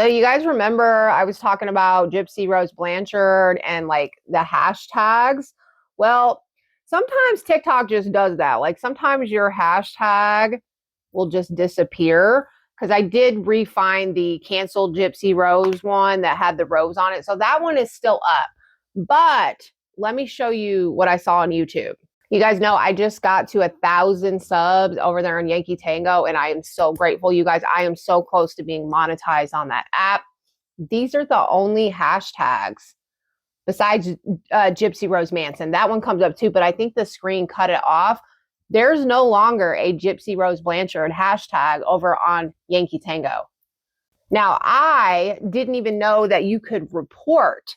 So you guys remember I was talking about Gypsy Rose Blanchard and like the hashtags? Well, sometimes TikTok just does that. Like sometimes your hashtag will just disappear because I did refine the canceled Gypsy Rose one that had the rose on it. So that one is still up. But let me show you what I saw on YouTube. You guys know I just got to 1,000 subs over there on Yankee Tango, and I am so grateful, you guys. I am so close to being monetized on that app. These are the only hashtags besides Gypsy Rose Manson. That one comes up too, but I think the screen cut it off. There's no longer a Gypsy Rose Blanchard hashtag over on Yankee Tango. Now, I didn't even know that you could report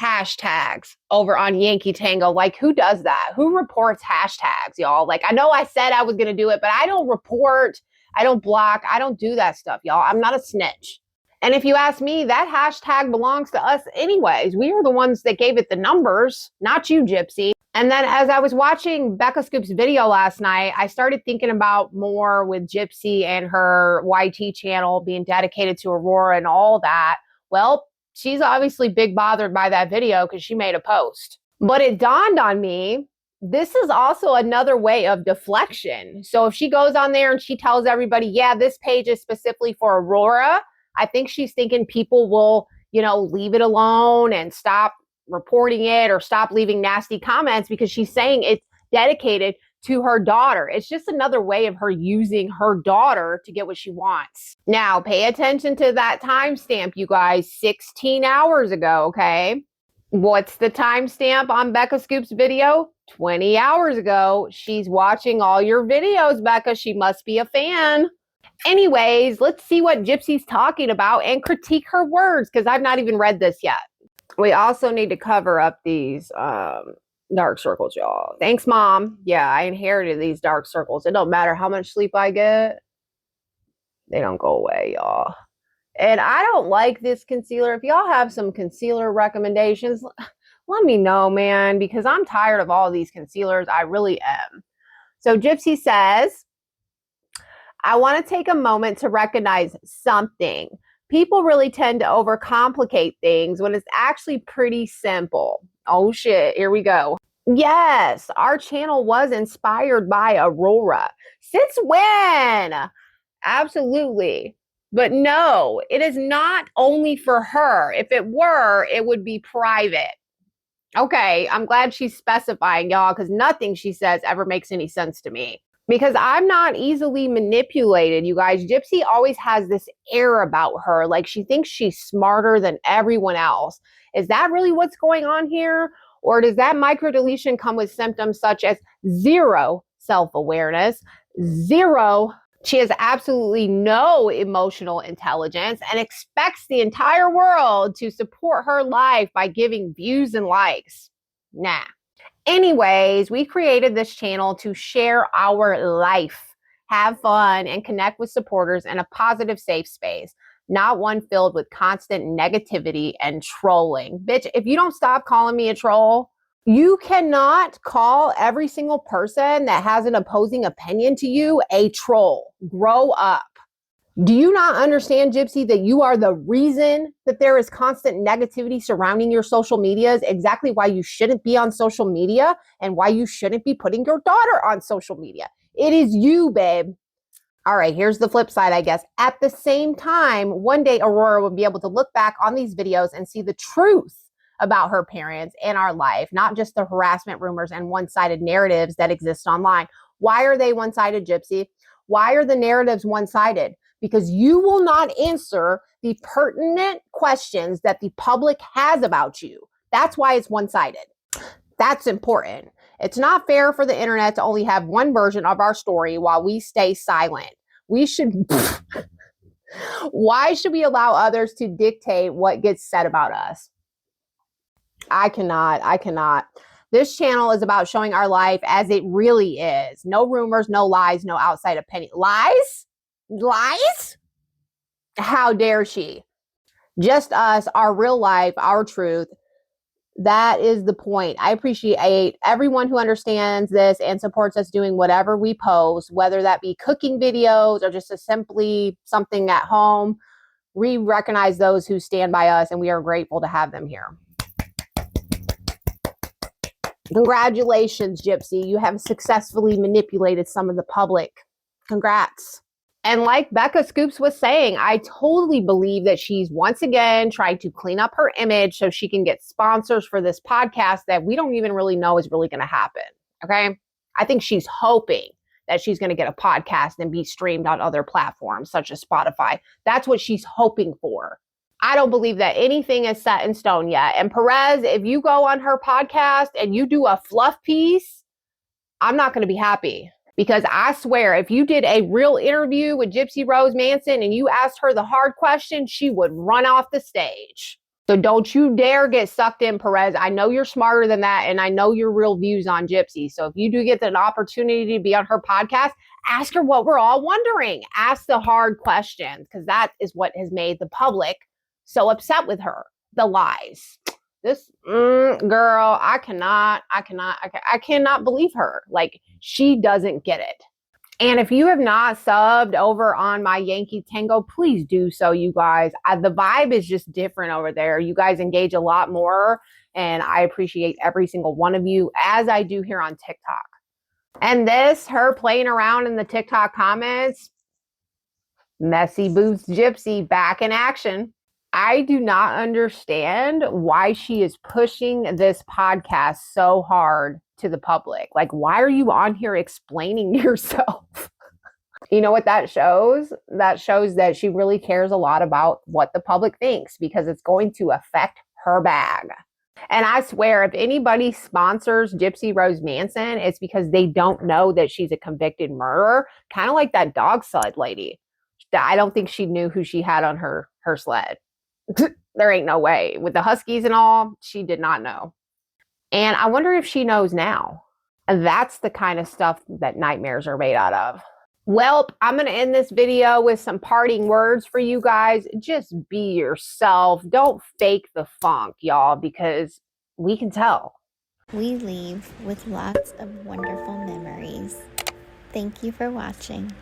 hashtags over on Yankee Tango. Like, who does that? Who reports hashtags, y'all? Like, I know I said I was going to do it, but I don't report, I don't block, I don't do that stuff, y'all. I'm not a snitch. And if you ask me, that hashtag belongs to us anyways. We are the ones that gave it the numbers, not you, Gypsy. And then as I was watching Beccascoops' video last night, I started thinking about more with Gypsy and her YT channel being dedicated to Aurora and all that. Well, she's obviously big bothered by that video because she made a post. But it dawned on me, this is also another way of deflection. So if she goes on there and she tells everybody, yeah, this page is specifically for Aurora, I think she's thinking people will, leave it alone and stop reporting it or stop leaving nasty comments because she's saying it's dedicated to her daughter. It's just another way of her using her daughter to get what she wants. Now, pay attention to that timestamp, you guys, 16 hours ago, okay? What's the timestamp on Beccascoops' video? 20 hours ago. She's watching all your videos, Becca. She must be a fan. Anyways, let's see what Gypsy's talking about and critique her words because I've not even read this yet. We also need to cover up these dark circles, y'all. Thanks, Mom. Yeah, I inherited these dark circles. It don't matter how much sleep I get. They don't go away, y'all. And I don't like this concealer. If y'all have some concealer recommendations, let me know, man, because I'm tired of all these concealers. I really am. So Gypsy says, I want to take a moment to recognize something. People really tend to overcomplicate things when it's actually pretty simple. Oh shit, here we go. Yes, our channel was inspired by Aurora. Since when? Absolutely. But no, it is not only for her. If it were, it would be private. Okay, I'm glad she's specifying, y'all, because nothing she says ever makes any sense to me. Because I'm not easily manipulated, you guys. Gypsy always has this air about her, like she thinks she's smarter than everyone else. Is that really what's going on here? Or does that microdeletion come with symptoms such as zero self-awareness, zero, she has absolutely no emotional intelligence and expects the entire world to support her life by giving views and likes? Nah. Anyways, we created this channel to share our life, have fun, and connect with supporters in a positive, safe space, not one filled with constant negativity and trolling. Bitch, if you don't stop calling me a troll, you cannot call every single person that has an opposing opinion to you a troll. Grow up. Do you not understand, Gypsy, that you are the reason that there is constant negativity surrounding your social medias, exactly why you shouldn't be on social media and why you shouldn't be putting your daughter on social media? It is you, babe. All right, here's the flip side, I guess. At the same time, one day Aurora will be able to look back on these videos and see the truth about her parents and our life, not just the harassment rumors and one-sided narratives that exist online. Why are they one-sided, Gypsy? Why are the narratives one-sided? Because you will not answer the pertinent questions that the public has about you. That's why it's one-sided. That's important. It's not fair for the internet to only have one version of our story while we stay silent. Why should we allow others to dictate what gets said about us? I cannot. This channel is about showing our life as it really is. No rumors, no lies, no outside opinion. Lies? Lies? How dare she? Just us, our real life, our truth. That is the point. I appreciate everyone who understands this and supports us doing whatever we post, whether that be cooking videos or just simply something at home. We recognize those who stand by us, and we are grateful to have them here. Congratulations, Gypsy. You have successfully manipulated some of the public. Congrats. And like Beccascoops was saying, I totally believe that she's once again trying to clean up her image so she can get sponsors for this podcast that we don't even really know is really going to happen. Okay. I think she's hoping that she's going to get a podcast and be streamed on other platforms such as Spotify. That's what she's hoping for. I don't believe that anything is set in stone yet. And Perez, if you go on her podcast and you do a fluff piece, I'm not going to be happy. Because I swear, if you did a real interview with Gypsy Rose Manson and you asked her the hard question, she would run off the stage. So don't you dare get sucked in, Perez. I know you're smarter than that, and I know your real views on Gypsy. So if you do get an opportunity to be on her podcast, ask her what we're all wondering. Ask the hard questions, because that is what has made the public so upset with her. The lies. This girl, I cannot believe her. Like, she doesn't get it. And if you have not subbed over on my Yankee Tango, please do so, you guys. The vibe is just different over there. You guys engage a lot more, and I appreciate every single one of you, as I do here on TikTok. And this, her playing around in the TikTok comments, Messy Boots Gypsy back in action. I do not understand why she is pushing this podcast so hard to the public. Like, why are you on here explaining yourself? You know what that shows? That shows that she really cares a lot about what the public thinks, because it's going to affect her bag. And I swear, if anybody sponsors Gypsy Rose Manson, it's because they don't know that she's a convicted murderer, kind of like that dog sled lady. I don't think she knew who she had on her sled. There ain't no way. With the Huskies and all, she did not know. And I wonder if she knows now. And that's the kind of stuff that nightmares are made out of. Well, I'm going to end this video with some parting words for you guys. Just be yourself. Don't fake the funk, y'all, because we can tell. We leave with lots of wonderful memories. Thank you for watching.